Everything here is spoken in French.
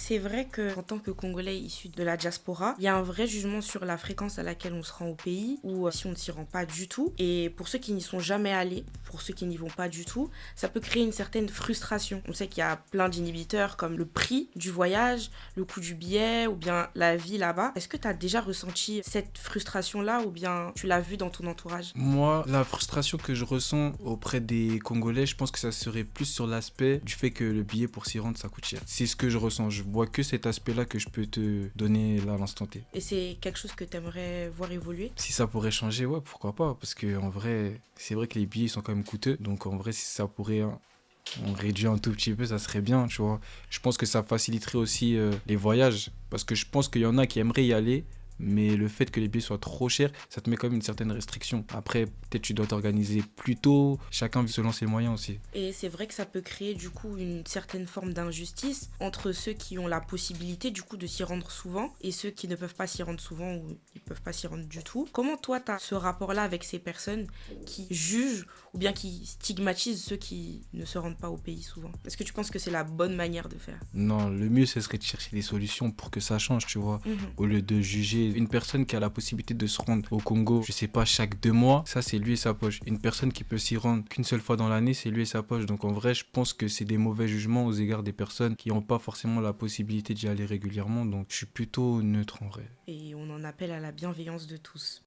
C'est vrai qu'en tant que Congolais issus de la diaspora, il y a un vrai jugement sur la fréquence à laquelle on se rend au pays ou si on ne s'y rend pas du tout. Et pour ceux qui n'y sont jamais allés, pour ceux qui n'y vont pas du tout, ça peut créer une certaine frustration. On sait qu'il y a plein d'inhibiteurs comme le prix du voyage, le coût du billet ou bien la vie là-bas. Est-ce que tu as déjà ressenti cette frustration-là ou bien tu l'as vu dans ton entourage? Moi, la frustration que je ressens auprès des Congolais, je pense que ça serait plus sur l'aspect du fait que le billet pour s'y rendre, ça coûte cher. C'est ce que je ressens. Je vois que cet aspect-là que je peux te donner là à l'instant T. Et c'est quelque chose que tu aimerais voir évoluer? Si ça pourrait changer, ouais, pourquoi pas. Parce que en vrai, c'est vrai que les billets sont quand même coûteux. Donc en vrai, si ça pourrait on réduit un tout petit peu, ça serait bien, tu vois. Je pense que ça faciliterait aussi les voyages. Parce que je pense qu'il y en a qui aimeraient y aller, mais le fait que les billets soient trop chers, ça te met quand même une certaine restriction. Après, peut-être tu dois t'organiser plus tôt, chacun vit selon ses moyens aussi. Et c'est vrai que ça peut créer du coup une certaine forme d'injustice entre ceux qui ont la possibilité du coup de s'y rendre souvent et ceux qui ne peuvent pas s'y rendre souvent ou ils peuvent pas s'y rendre du tout. Comment toi tu as ce rapport-là avec ces personnes qui jugent ou bien qui stigmatisent ceux qui ne se rendent pas au pays souvent? Est-ce que tu penses que c'est la bonne manière de faire? Non, le mieux, ce serait de chercher des solutions pour que ça change, tu vois. Mhm. Au lieu de juger une personne qui a la possibilité de se rendre au Congo, je sais pas, chaque 2 mois, ça c'est lui et sa poche. Une personne qui peut s'y rendre qu'une seule fois dans l'année, c'est lui et sa poche. Donc en vrai, je pense que c'est des mauvais jugements aux égards des personnes qui n'ont pas forcément la possibilité d'y aller régulièrement. Donc je suis plutôt neutre en vrai. Et on en appelle à la bienveillance de tous.